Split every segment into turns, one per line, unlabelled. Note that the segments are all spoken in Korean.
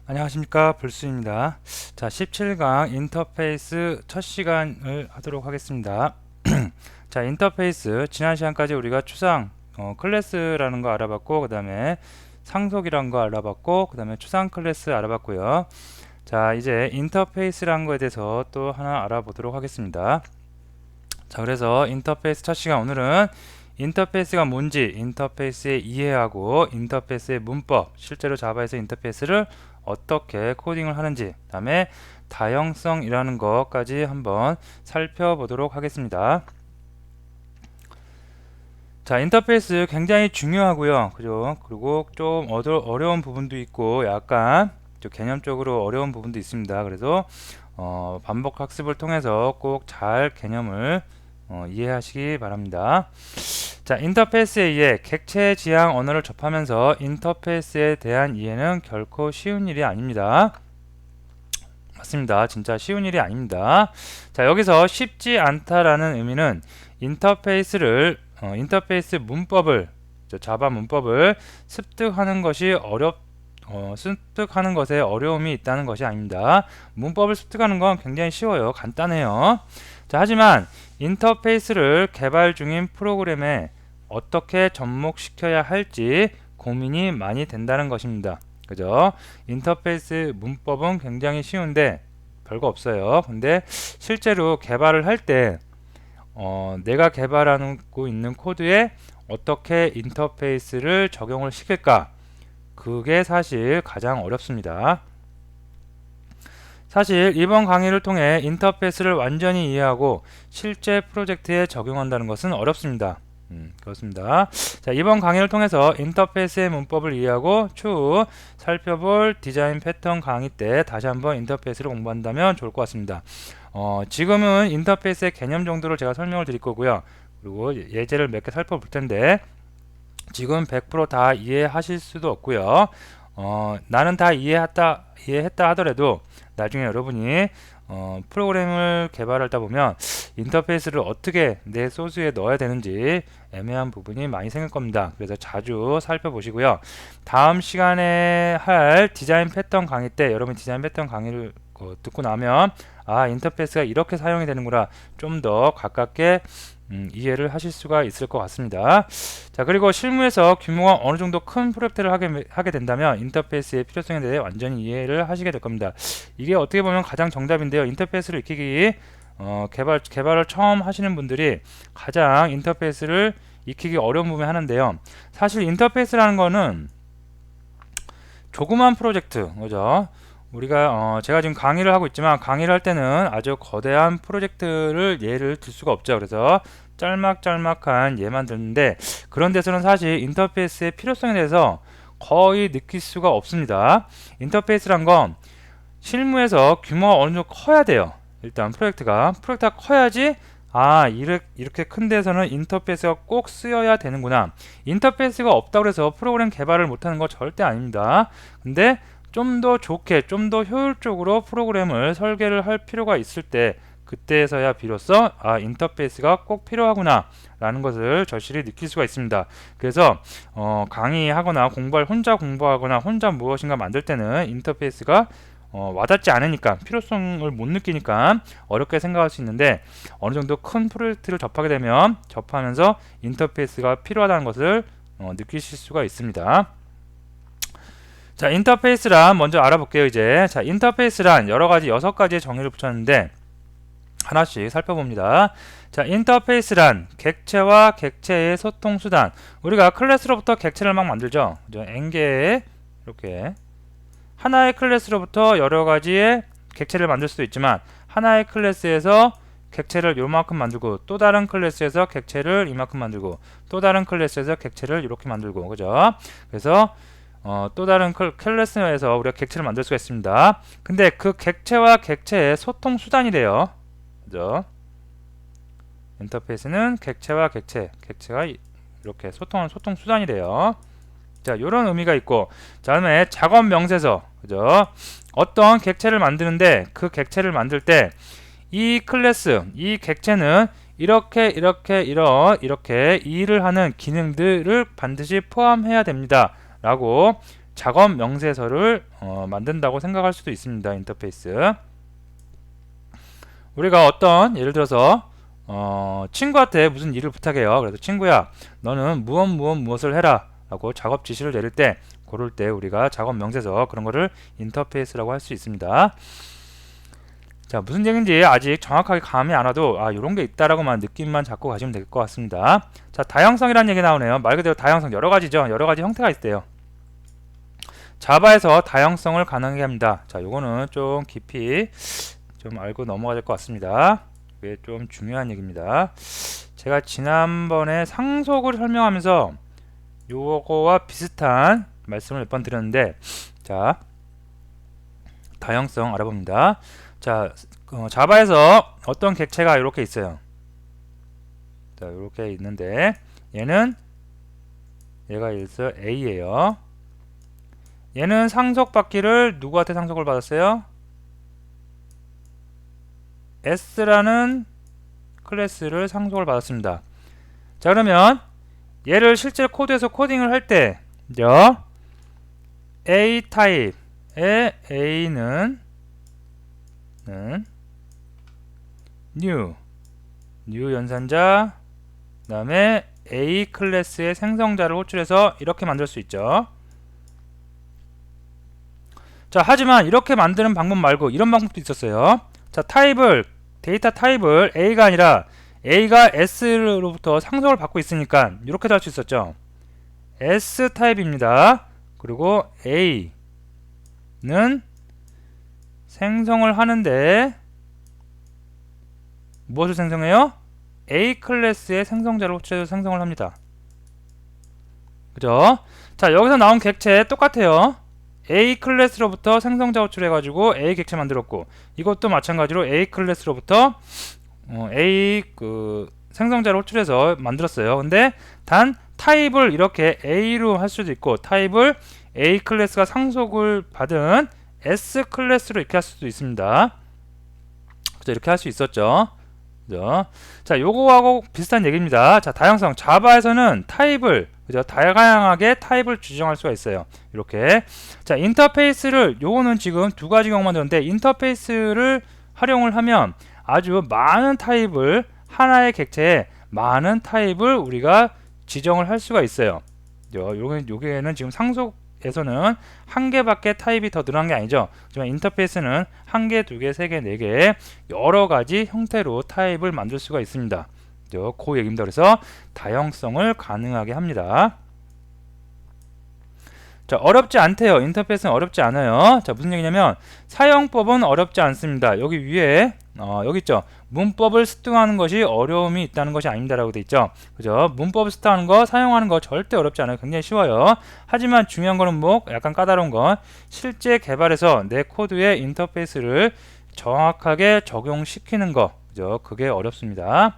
안녕하십니까, 불수입니다. 자, 17강 인터페이스 첫 시간을 하도록 하겠습니다. 자, 인터페이스 지난 시간까지 우리가 추상 클래스라는 거 알아봤고, 그 다음에 상속이란 거 알아봤고, 그 다음에 추상 클래스 알아봤고요. 자, 이제 인터페이스라는 거에 대해서 또 하나 알아보도록 하겠습니다. 자, 그래서 인터페이스 첫 시간, 오늘은 인터페이스가 뭔지, 인터페이스의 이해하고 인터페이스의 문법, 실제로 자바에서 인터페이스를 어떻게 코딩을 하는지, 다음에 다형성이라는 것까지 한번 살펴보도록 하겠습니다. 자, 인터페이스 굉장히 중요하고요. 그죠? 그리고 좀 어려운 부분도 있고 약간 좀 개념적으로 어려운 부분도 있습니다. 그래서 반복 학습을 통해서 꼭 잘 개념을 이해하시기 바랍니다. 자, 인터페이스에 의해 객체 지향 언어를 접하면서 인터페이스에 대한 이해는 결코 쉬운 일이 아닙니다. 맞습니다. 진짜 쉬운 일이 아닙니다. 자, 여기서 쉽지 않다라는 의미는 인터페이스 문법을, 자바 문법을 습득하는 것이 습득하는 것에 어려움이 있다는 것이 아닙니다. 문법을 습득하는 건 굉장히 쉬워요. 간단해요. 자, 하지만 인터페이스를 개발 중인 프로그램에 어떻게 접목시켜야 할지 고민이 많이 된다는 것입니다. 그죠? 인터페이스 문법은 굉장히 쉬운데 별거 없어요. 근데 실제로 개발을 할 때 내가 개발하고 있는 코드에 어떻게 인터페이스를 적용을 시킬까? 그게 사실 가장 어렵습니다. 사실 이번 강의를 통해 인터페이스를 완전히 이해하고 실제 프로젝트에 적용한다는 것은 어렵습니다. 그렇습니다. 자, 이번 강의를 통해서 인터페이스의 문법을 이해하고 추후 살펴볼 디자인 패턴 강의 때 다시 한번 인터페이스를 공부한다면 좋을 것 같습니다. 지금은 인터페이스의 개념 정도로 제가 설명을 드릴 거고요. 그리고 예제를 몇 개 살펴볼 텐데 지금 100%다 이해하실 수도 없고요. 나는 다 이해했다 하더라도 나중에 여러분이 프로그램을 개발하다 보면 인터페이스를 어떻게 내 소스에 넣어야 되는지 애매한 부분이 많이 생길 겁니다. 그래서 자주 살펴보시고요. 다음 시간에 할 디자인 패턴 강의 때 여러분 디자인 패턴 강의를 듣고 나면 인터페이스가 이렇게 사용이 되는구나 좀 더 가깝게 이해를 하실 수가 있을 것 같습니다. 자, 그리고 실무에서 규모가 어느 정도 큰 프로젝트를 하게 된다면 인터페이스의 필요성에 대해 완전히 이해를 하시게 될 겁니다. 이게 어떻게 보면 가장 정답인데요. 인터페이스를 익히기 개발을 처음 하시는 분들이 가장 인터페이스를 익히기 어려운 부분이 하는데요. 사실 인터페이스라는 거는 조그만 프로젝트, 그죠? 우리가 제가 지금 강의를 하고 있지만 강의를 할 때는 아주 거대한 프로젝트를 예를 들 수가 없죠. 그래서 짤막짤막한 예만 드는데 그런 데서는 사실 인터페이스의 필요성에 대해서 거의 느낄 수가 없습니다. 인터페이스란 건 실무에서 규모가 어느 정도 커야 돼요. 일단 프로젝트가 커야지 이렇게 큰 데서는 인터페이스가 꼭 쓰여야 되는구나. 인터페이스가 없다고 해서 프로그램 개발을 못하는 거 절대 아닙니다. 근데 좀 더 좋게, 좀 더 효율적으로 프로그램을 설계를 할 필요가 있을 때 그때에서야 비로소 인터페이스가 꼭 필요하구나 라는 것을 절실히 느낄 수가 있습니다. 그래서 강의하거나 혼자 공부하거나 혼자 무엇인가 만들 때는 인터페이스가 와닿지 않으니까 필요성을 못 느끼니까 어렵게 생각할 수 있는데 어느 정도 큰 프로젝트를 접하면서 인터페이스가 필요하다는 것을 느끼실 수가 있습니다. 자, 인터페이스란 먼저 알아볼게요. 이제 자, 인터페이스란 여러가지 6가지의 정의를 붙였는데 하나씩 살펴봅니다. 자, 인터페이스란 객체와 객체의 소통 수단. 우리가 클래스로부터 객체를 막 만들죠. n개의 이렇게 하나의 클래스로부터 여러가지의 객체를 만들 수도 있지만 하나의 클래스에서 객체를 요만큼 만들고 또 다른 클래스에서 객체를 이만큼 만들고 또 다른 클래스에서 객체를 이렇게 만들고, 그죠? 그래서 또 다른 클래스에서 우리가 객체를 만들 수가 있습니다. 근데 그 객체와 객체의 소통 수단이래요. 그죠? 인터페이스는 객체와 객체가 이렇게 소통하는 소통 수단이래요. 자, 요런 의미가 있고, 자, 다음에 작업 명세서, 그죠? 어떤 객체를 만드는데 그 객체를 만들 때 이 클래스, 이 객체는 이렇게 일을 하는 기능들을 반드시 포함해야 됩니다 라고 작업 명세서를 만든다고 생각할 수도 있습니다. 인터페이스. 우리가 어떤 예를 들어서 친구한테 무슨 일을 부탁해요. 그래서 친구야, 너는 무엇을 해라 라고 작업 지시를 내릴 때, 그럴 때 우리가 작업 명세서, 그런 거를 인터페이스라고 할 수 있습니다. 자, 무슨 얘기인지 아직 정확하게 감이 안 와도 이런 게 있다라고만 느낌만 잡고 가시면 될 것 같습니다. 자, 다양성이라는 얘기 나오네요. 말 그대로 다양성 여러 가지죠. 여러 가지 형태가 있대요. 자바에서 다양성을 가능하게 합니다. 자, 요거는 좀 깊이 좀 알고 넘어가야 될 것 같습니다. 이게 좀 중요한 얘기입니다. 제가 지난번에 상속을 설명하면서 요거와 비슷한 말씀을 몇 번 드렸는데, 자, 다양성 알아봅니다. 자, 자바에서 어떤 객체가 이렇게 있어요. 자, 이렇게 있는데 얘가 일서 A예요. 얘는 상속받기를 누구한테 상속을 받았어요? S라는 클래스를 상속을 받았습니다. 자, 그러면 얘를 실제 코드에서 코딩을 할 때 A 타입의 A는 new 연산자, 그 다음에 A 클래스의 생성자를 호출해서 이렇게 만들 수 있죠. 자, 하지만 이렇게 만드는 방법 말고 이런 방법도 있었어요. 자, 데이터 타입을 A가 아니라 A가 S로부터 상속을 받고 있으니까 이렇게도 할 수 있었죠. S 타입입니다. 그리고 A는 생성을 하는데 무엇을 생성해요? A 클래스의 생성자를 호출해서 생성을 합니다. 그죠? 자, 여기서 나온 객체 똑같아요. A 클래스로부터 생성자 호출해가지고 A 객체 만들었고, 이것도 마찬가지로 A 클래스로부터 A 생성자를 호출해서 만들었어요. 근데 단 타입을 이렇게 A로 할 수도 있고, 타입을 A 클래스가 상속을 받은 S 클래스로 이렇게 할 수도 있습니다. 그죠? 이렇게 할 수 있었죠. 그죠? 자, 요거하고 비슷한 얘기입니다. 자, 다양성. 자바에서는 타입을, 그죠? 다양하게 타입을 지정할 수가 있어요. 이렇게. 자, 인터페이스를, 요거는 지금 두 가지 경우만 되는데, 인터페이스를 활용을 하면 아주 많은 타입을, 하나의 객체에 많은 타입을 우리가 지정을 할 수가 있어요. 요게는 지금 상속에서는 한 개밖에 타입이 더 늘어난 게 아니죠. 하지만 인터페이스는 한 개, 두 개, 세 개, 네 개 여러 가지 형태로 타입을 만들 수가 있습니다. 그 얘기입니다. 그래서 다양성을 가능하게 합니다. 자, 어렵지 않대요. 인터페이스는 어렵지 않아요. 자, 무슨 얘기냐면 사용법은 어렵지 않습니다. 여기 위에 여기 있죠. 문법을 습득하는 것이 어려움이 있다는 것이 아닙니다라고 돼 있죠. 그죠? 문법을 습득하는 거, 사용하는 거 절대 어렵지 않아요. 굉장히 쉬워요. 하지만 중요한 거는 약간 까다로운 건 실제 개발에서 내 코드의 인터페이스를 정확하게 적용시키는 거. 그죠? 그게 어렵습니다.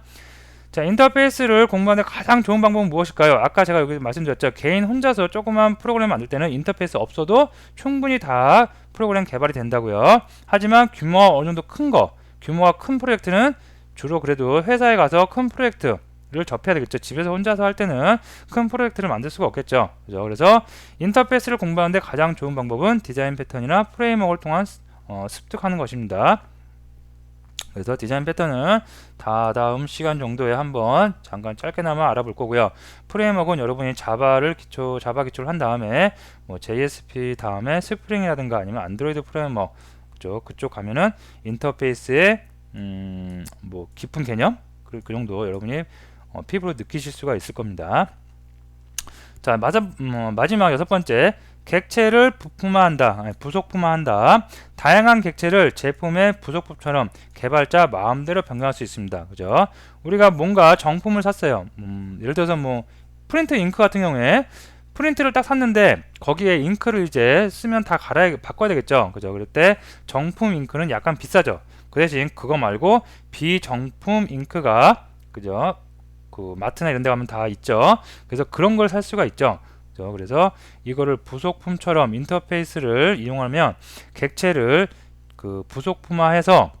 자, 인터페이스를 공부하는 데 가장 좋은 방법은 무엇일까요? 아까 제가 여기 말씀드렸죠. 개인 혼자서 조그만 프로그램 만들 때는 인터페이스 없어도 충분히 다 프로그램 개발이 된다고요. 하지만 규모가 어느 정도 큰 거, 규모가 큰 프로젝트는 주로 그래도 회사에 가서 큰 프로젝트를 접해야 되겠죠. 집에서 혼자서 할 때는 큰 프로젝트를 만들 수가 없겠죠. 그죠? 그래서 인터페이스를 공부하는 데 가장 좋은 방법은 디자인 패턴이나 프레임워크를 통한 습득하는 것입니다. 그래서 디자인 패턴은 다음 시간 정도에 한번 잠깐 짧게나마 알아볼 거고요. 프레임워크는 여러분이 자바 기초를 한 다음에 JSP 다음에 스프링이라든가 아니면 안드로이드 프레임워크 그쪽 가면은 인터페이스의 깊은 개념 그 정도 여러분이 피부로 느끼실 수가 있을 겁니다. 자, 마지막 6번째, 객체를 부속품화한다. 다양한 객체를 제품의 부속품처럼 개발자 마음대로 변경할 수 있습니다. 그죠? 우리가 뭔가 정품을 샀어요. 예를 들어서 프린트 잉크 같은 경우에 프린트를 딱 샀는데 거기에 잉크를 이제 쓰면 다 바꿔야 되겠죠. 그죠? 그럴 때 정품 잉크는 약간 비싸죠. 그 대신 그거 말고 비정품 잉크가, 그죠? 그 마트나 이런 데 가면 다 있죠. 그래서 그런 걸 살 수가 있죠. 그래서 이거를 부속품처럼 인터페이스를 이용하면 객체를 부속품화해서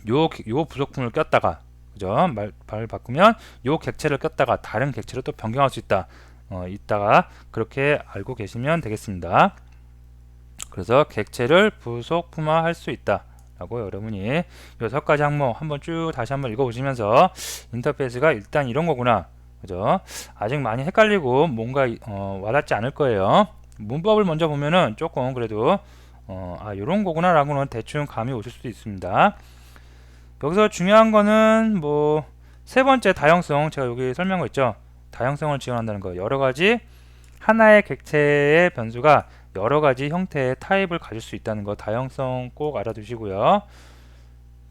요 부속품을 꼈다가, 그죠? 말 바꾸면 요 객체를 꼈다가 다른 객체로 또 변경할 수 있다. 있다가 그렇게 알고 계시면 되겠습니다. 그래서 객체를 부속품화할 수 있다 라고 여러분이 6가지 항목 한번 쭉 다시 한번 읽어보시면서 인터페이스가 일단 이런 거구나, 그죠? 아직 많이 헷갈리고 뭔가 와닿지 않을 거예요. 문법을 먼저 보면은 조금 그래도 이런 거구나 라고는 대충 감이 오실 수도 있습니다. 여기서 중요한 거는 뭐 세 번째 다형성, 제가 여기 설명한 거 있죠. 다형성을 지원한다는 거, 여러가지 하나의 객체의 변수가 여러가지 형태의 타입을 가질 수 있다는 거, 다형성 꼭 알아두시고요.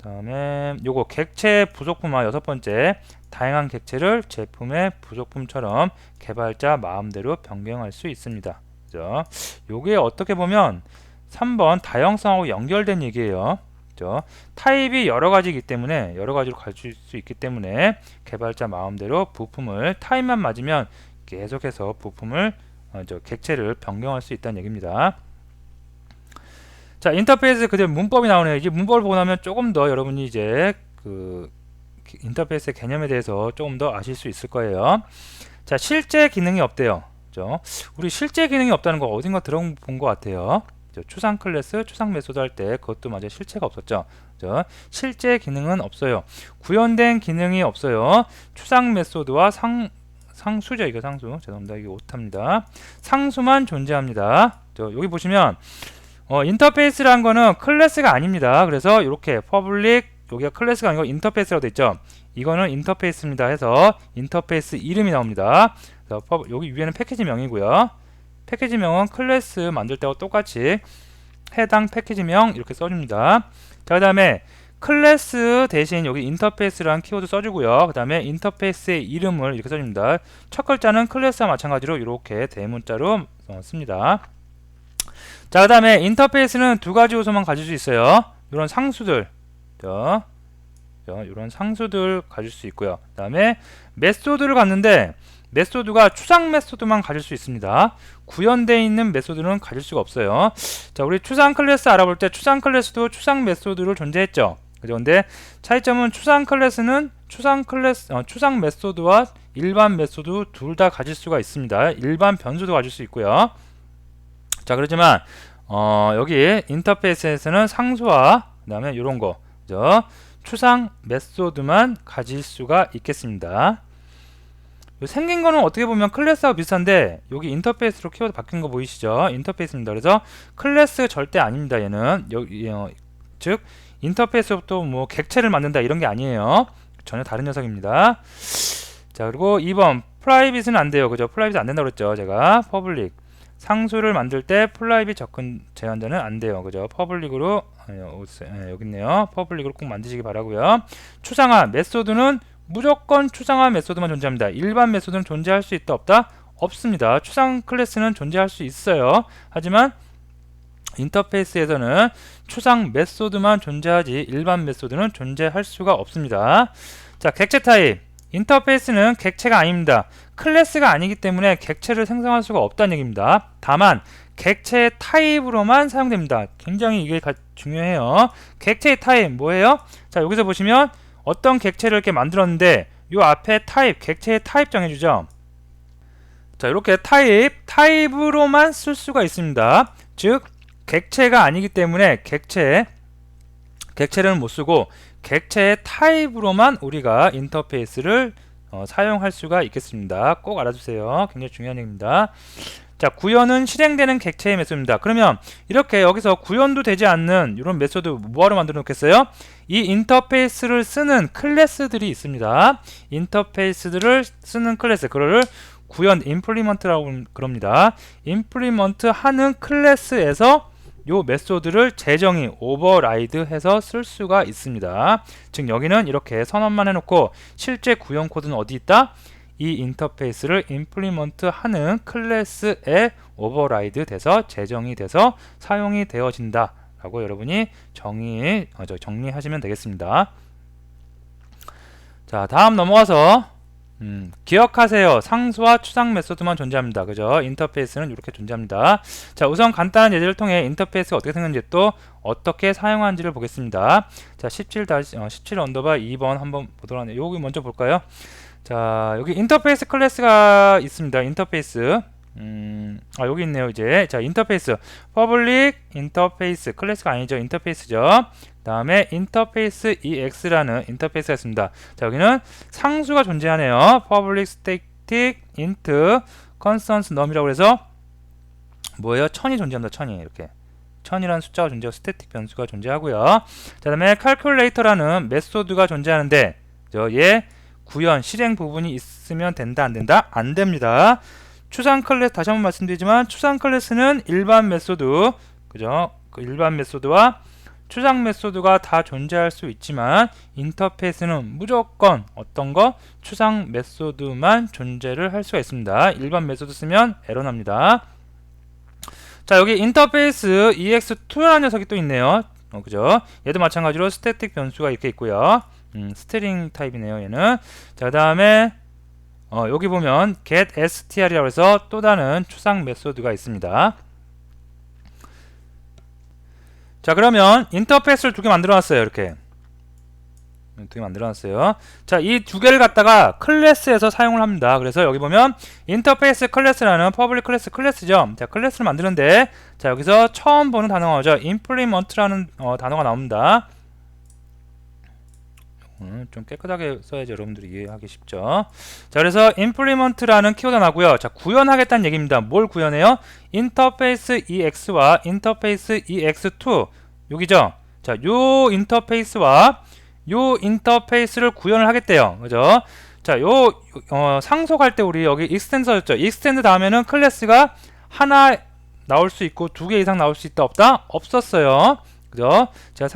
다음에 요거 객체 부속품화, 여섯 번째, 다양한 객체를 제품의 부속품처럼 개발자 마음대로 변경할 수 있습니다. 그죠? 요게 어떻게 보면 3번 다형성하고 연결된 얘기예요. 그죠? 타입이 여러 가지이기 때문에 여러 가지로 가질 수 있기 때문에 개발자 마음대로 부품을 타입만 맞으면 계속해서 부품을 객체를 변경할 수 있다는 얘기입니다. 자, 인터페이스 그대로 문법이 나오네요. 이제 문법을 보고 나면 조금 더 여러분이 이제 그 인터페이스의 개념에 대해서 조금 더 아실 수 있을 거예요. 자, 실제 기능이 없대요. 그죠? 우리 실제 기능이 없다는 거 어딘가 들어본 것 같아요. 추상 클래스, 추상 메소드 할 때 그것도 맞아 실체가 없었죠. 그죠? 실제 기능은 없어요. 구현된 기능이 없어요. 추상 메소드와 상수죠. 이거 상수. 죄송합니다. 이게 오타입니다. 상수만 존재합니다. 여기 보시면 인터페이스라는 거는 클래스가 아닙니다. 그래서 이렇게 퍼블릭, 여기가 클래스가 아니고 인터페이스라고 되어 있죠. 이거는 인터페이스입니다 해서 인터페이스 이름이 나옵니다. 그래서 여기 위에는 패키지명이고요. 패키지명은 클래스 만들 때와 똑같이 해당 패키지명 이렇게 써줍니다. 자, 그 다음에 클래스 대신 여기 인터페이스라는 키워드 써주고요. 그 다음에 인터페이스의 이름을 이렇게 써줍니다. 첫 글자는 클래스와 마찬가지로 이렇게 대문자로 씁니다. 자, 그 다음에 인터페이스는 두 가지 요소만 가질 수 있어요. 이런 상수들, 이런 상수들 가질 수 있고요. 그 다음에 메소드를 갖는데 메소드가 추상 메소드만 가질 수 있습니다. 구현되어 있는 메소드는 가질 수가 없어요. 자, 우리 추상 클래스 알아볼 때 추상 클래스도 추상 메소드로 존재했죠. 그죠? 근데 차이점은 추상 클래스는 추상 메소드와 일반 메소드 둘 다 가질 수가 있습니다. 일반 변수도 가질 수 있고요. 자, 그렇지만 여기 인터페이스에서는 상수와 그 다음에 이런 거, 그죠? 추상 메소드만 가질 수가 있겠습니다. 생긴 거는 어떻게 보면 클래스하고 비슷한데 여기 인터페이스로 키워드 바뀐 거 보이시죠? 인터페이스입니다. 그래서 클래스 절대 아닙니다. 얘는 즉 인터페이스부터 뭐 객체를 만든다 이런 게 아니에요. 전혀 다른 녀석입니다. 자, 그리고 2번 프라이빗은 안 돼요. 그죠? 프라이빗 안 된다고 그랬죠. 제가 퍼블릭 상수를 만들 때 프라이빗 접근 제한자는 안 돼요. 그죠? 퍼블릭으로 여기 있네요. 퍼블릭으로 꼭 만드시기 바라고요. 추상화 메소드는 무조건 추상화 메소드만 존재합니다. 일반 메소드는 존재할 수 있다 없다? 없습니다. 추상 클래스는 존재할 수 있어요. 하지만 인터페이스에서는 추상 메소드만 존재하지 일반 메소드는 존재할 수가 없습니다. 자, 객체 타입. 인터페이스는 객체가 아닙니다. 클래스가 아니기 때문에 객체를 생성할 수가 없다는 얘기입니다. 다만 객체의 타입으로만 사용됩니다. 굉장히 이게 중요해요. 객체의 타입 뭐예요? 자, 여기서 보시면 어떤 객체를 이렇게 만들었는데 요 앞에 타입, 객체의 타입 정해주죠. 자, 이렇게 타입으로만 쓸 수가 있습니다. 즉 객체가 아니기 때문에 객체는 못 쓰고 객체의 타입으로만 우리가 인터페이스를 사용할 수가 있겠습니다. 꼭 알아주세요. 굉장히 중요한 얘기입니다. 자, 구현은 실행되는 객체의 메소드입니다. 그러면 이렇게 여기서 구현도 되지 않는 이런 메소드 뭐하러 만들어 놓겠어요? 이 인터페이스를 쓰는 클래스들이 있습니다. 인터페이스들을 쓰는 클래스, 그거를 구현 임플리먼트라고 그럽니다. 임플리먼트 하는 클래스에서 요 메소드를 재정의 오버라이드 해서 쓸 수가 있습니다. 즉 여기는 이렇게 선언만 해놓고 실제 구현 코드는 어디 있다? 이 인터페이스를 임플리먼트 하는 클래스에 오버라이드 돼서 재정의 돼서 사용이 되어진다 라고 여러분이 정리하시면 되겠습니다. 자, 다음 넘어가서 기억하세요. 상수와 추상 메소드만 존재합니다. 그죠? 인터페이스는 이렇게 존재합니다. 자, 우선 간단한 예제를 통해 인터페이스가 어떻게 생겼는지 또 어떻게 사용하는지를 보겠습니다. 자, 17 언더바 2번 한번 보도록 하네요. 여기 먼저 볼까요? 자, 여기 인터페이스 클래스가 있습니다. 인터페이스. 여기 있네요. 이제 자, 인터페이스 퍼블릭 인터페이스 클래스가 아니죠. 인터페이스죠. 다음에 인터페이스 ex라는 인터페이스가 있습니다. 자, 여기는 상수가 존재하네요. 퍼블릭 스태틱 인트 컨스턴스 num이라고 해서 뭐예요? 1000이 존재합니다. 1000이 이렇게 1000이라는 숫자가 존재하고 스태틱 변수가 존재하고요. 자, 다음에 calculator라는 메소드가 존재하는데 얘 구현 실행 부분이 있으면 된다 안 된다? 안 됩니다. 추상 클래스 다시 한번 말씀드리지만 추상 클래스는 일반 메소드 그죠? 그 일반 메소드와 추상 메소드가 다 존재할 수 있지만 인터페이스는 무조건 어떤 거? 추상 메소드만 존재를 할 수가 있습니다. 일반 메소드 쓰면 에러 납니다. 자, 여기 인터페이스 ex2라는 녀석이 또 있네요. 그죠? 얘도 마찬가지로 스태틱 변수가 이렇게 있고요. 스트링 타입이네요, 얘는. 자, 그 다음에 여기 보면 get str이라고 해서 또 다른 추상 메소드가 있습니다. 자, 그러면 인터페이스를 두 개 만들어 놨어요. 이렇게 두 개 만들어 놨어요. 자, 이 두 개를 갖다가 클래스에서 사용을 합니다. 그래서 여기 보면 인터페이스 클래스라는 퍼블릭 클래스 클래스죠. 자, 클래스를 만드는데 자, 여기서 처음 보는 단어가 나오죠. implement라는 단어가 나옵니다. 좀 깨끗하게 써야지 여러분들이 이해하기 쉽죠. 자, 그래서 implement라는 키워드가 나고요. 자, 구현하겠다는 얘기입니다. 뭘 구현해요? 인터페이스 ex와 인터페이스 ex2 여기죠. 자, 요 인터페이스와 요 인터페이스를 구현을 하겠대요. 그죠? 자, 상속할 때 우리 여기 extend 썼죠. extend 다음에는 클래스가 하나 나올 수 있고 두 개 이상 나올 수 있다 없다? 없었어요. 그죠? 제가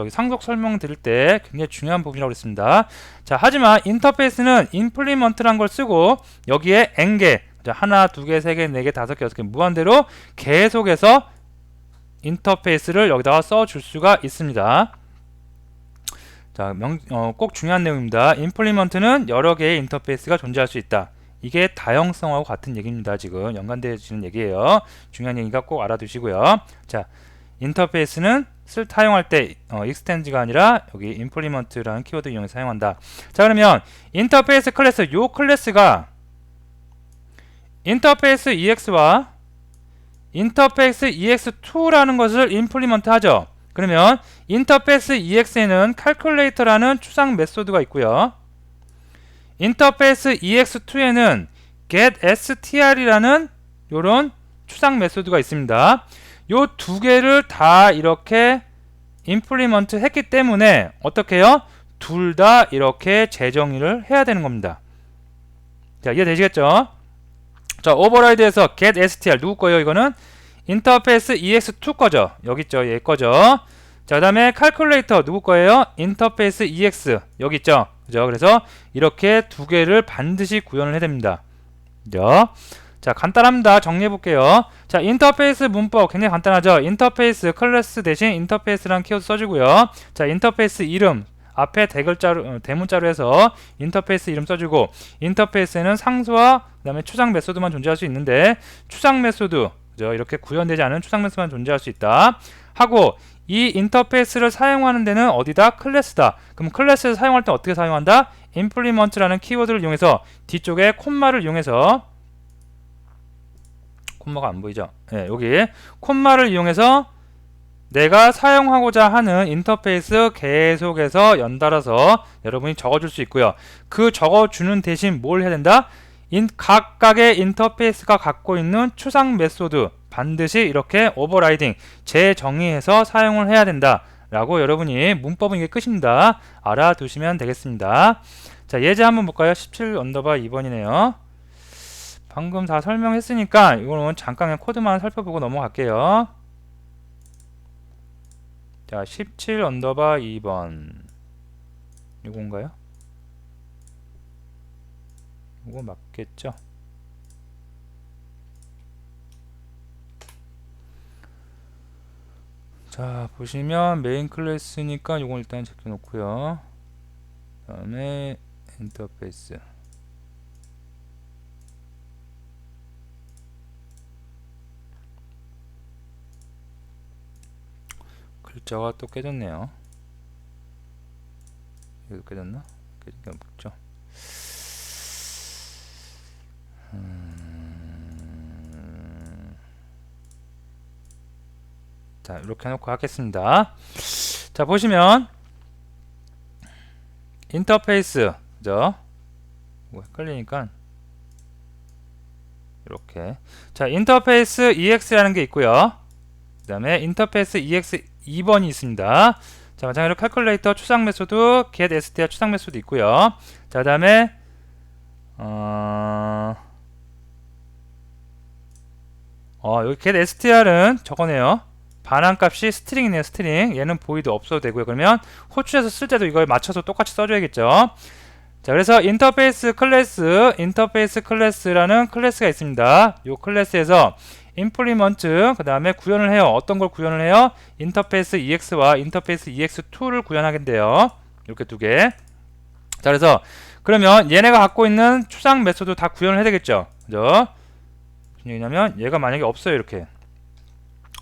상속 설명 드릴 때 굉장히 중요한 부분이라고 그랬습니다. 자, 하지만 인터페이스는 implement라는 걸 쓰고 여기에 n개, 하나, 두 개, 세 개, 네 개, 다섯 개, 여섯 개 무한대로 계속해서 인터페이스를 여기다가 써줄 수가 있습니다. 자, 꼭 중요한 내용입니다. implement는 여러 개의 인터페이스가 존재할 수 있다. 이게 다형성하고 같은 얘기입니다. 지금 연관되어지는 얘기예요. 중요한 얘기가 꼭 알아두시고요. 자, 인터페이스는 사용할 때 extend가 아니라 여기 implement라는 키워드 이용해서 사용한다. 자, 그러면 인터페이스 클래스 요 클래스가 인터페이스 ex와 인터페이스 ex2라는 것을 implement 하죠. 그러면 인터페이스 ex에는 calculator라는 추상 메소드가 있고요. 인터페이스 ex2에는 getstr이라는 요런 추상 메소드가 있습니다. 요 두 개를 다 이렇게 implement 했기 때문에 어떻게 해요? 둘 다 이렇게 재정의를 해야 되는 겁니다. 자, 이해되시겠죠? 자, 오버라이드에서 getstr 누구 거예요? 이거는 인터페이스 ex2 거죠. 여기 있죠. 얘 거죠. 자, 그 다음에 calculator 누구 거예요? 인터페이스 ex 여기 있죠. 그죠? 그래서 이렇게 두 개를 반드시 구현을 해야 됩니다. 그죠? 자, 간단합니다. 정리해 볼게요. 자, 인터페이스 문법 굉장히 간단하죠. 인터페이스 클래스 대신 인터페이스라는 키워드 써주고요. 자, 인터페이스 이름 앞에 대문자로 해서 인터페이스 이름 써주고, 인터페이스에는 상수와 그 다음에 추상 메소드만 존재할 수 있는데 추상 메소드 그죠? 이렇게 구현되지 않은 추상 메소드만 존재할 수 있다 하고, 이 인터페이스를 사용하는 데는 어디다? 클래스다. 그럼 클래스에서 사용할 때 어떻게 사용한다? implement라는 키워드를 이용해서 뒤쪽에 콤마를 이용해서, 콤마가 안 보이죠? 네, 여기 콤마를 이용해서 내가 사용하고자 하는 인터페이스 계속해서 연달아서 여러분이 적어줄 수 있고요. 그 적어주는 대신 뭘 해야 된다? 각각의 인터페이스가 갖고 있는 추상 메소드 반드시 이렇게 오버라이딩 재정의해서 사용을 해야 된다 라고 여러분이 문법은 이게 끝입니다. 알아두시면 되겠습니다. 자, 예제 한번 볼까요? 17 언더바 2번이네요. 방금 다 설명했으니까 이거는 잠깐 그냥 코드만 살펴보고 넘어갈게요. 자, 17 언더바 2번 이건가요? 이거 맞겠죠? 자, 보시면 메인 클래스니까 이건 일단 제껴 놓고요. 다음에 인터페이스 글자가 또 깨졌네요. 여기 깨졌나? 깨진 게 없죠. 자, 이렇게 해놓고 하겠습니다. 자, 보시면 인터페이스, 그죠? 뭐 헷갈리니까 이렇게. 자, 인터페이스 EX라는 게 있고요. 그 다음에 인터페이스 EX 2번이 있습니다. 자, 마찬가지로 칼큘레이터 추상 메소드, get str 추상 메소드 있고요. 자, 그 다음에 여기 get str은 저거네요. 반환값이 스트링이네요. 스트링. 얘는 보이드 없어도 되고요. 그러면 호출해서 쓸 때도 이걸 맞춰서 똑같이 써줘야겠죠. 자, 그래서 인터페이스 클래스라는 클래스가 있습니다. 이 클래스에서 implement 그 다음에 구현을 해요. 어떤 걸 구현을 해요? 인터페이스 EX와 인터페이스 EX2를 구현하겠는데요. 이렇게 두 개. 자, 그래서 그러면 얘네가 갖고 있는 추상 메소드 다 구현을 해야 되겠죠. 그죠? 무슨 얘기냐면 얘가 만약에 없어요. 이렇게.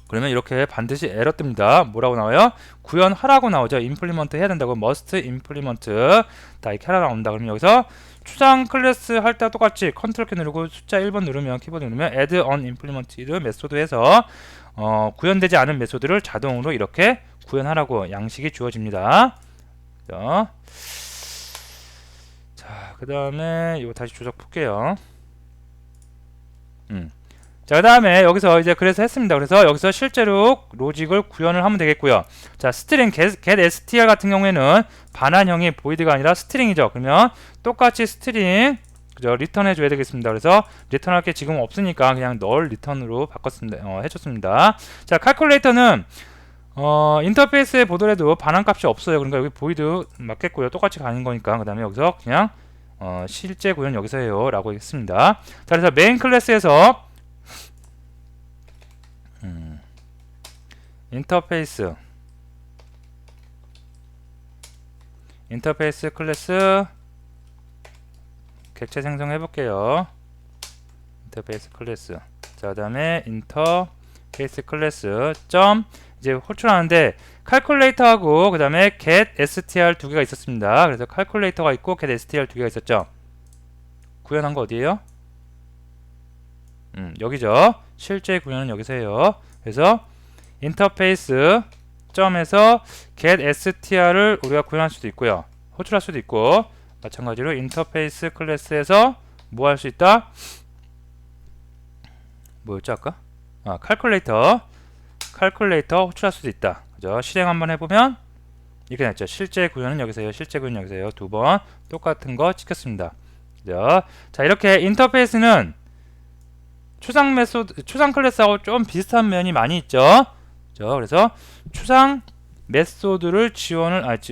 그러면 이렇게 반드시 에러 뜹니다. 뭐라고 나와요? 구현하라고 나오죠. implement 해야 된다고. must implement 다 이렇게 하라 나온다. 그러면 여기서 추상 클래스 할 때와 똑같이 컨트롤 키 누르고 숫자 1번 누르면 키보드 누르면 add unimplemented 메소드 해서 구현되지 않은 메소드를 자동으로 이렇게 구현하라고 양식이 주어집니다. 자, 그 다음에 이거 다시 조작 풀게요. 자, 그 다음에 여기서 이제 그래서 했습니다. 그래서 여기서 실제로 로직을 구현을 하면 되겠고요. 자, 스트링 get str 같은 경우에는 반환형이 보이드가 아니라 스트링이죠. 그러면 똑같이 스트링 그죠? 리턴 해줘야 되겠습니다. 그래서 리턴할 게 지금 없으니까 그냥 널 리턴으로 바꿨습니다. 해줬습니다. 자, 칼큘레이터는 인터페이스에 보더라도 반환값이 없어요. 그러니까 여기 보이드 맞겠고요. 똑같이 가는 거니까. 그 다음에 여기서 그냥 실제 구현 여기서 해요 라고 했습니다. 자, 그래서 메인 클래스에서 인터페이스 클래스 객체 생성해 볼게요. 인터페이스 클래스. 자, 그다음에 인터페이스 클래스 점 이제 호출하는데 칼큘레이터하고 그다음에 get str 두 개가 있었습니다. 그래서 칼큘레이터가 있고 get str 두 개가 있었죠. 구현한 거 어디예요? 여기죠. 실제 구현은 여기서 해요. 그래서 인터페이스 점에서 get str를 우리가 구현할 수도 있고요. 호출할 수도 있고 마찬가지로 인터페이스 클래스에서 뭐 할 수 있다? 뭐였죠 아까? 칼큘레이터 호출할 수도 있다. 그죠? 실행 한번 해보면 이렇게 됐죠. 실제 구현은 여기서 해요. 실제 구현은 여기서 해요. 두 번 똑같은 거 찍혔습니다. 그죠? 자, 이렇게 인터페이스는 추상 클래스하고 좀 비슷한 면이 많이 있죠. 그래서 추상 메소드를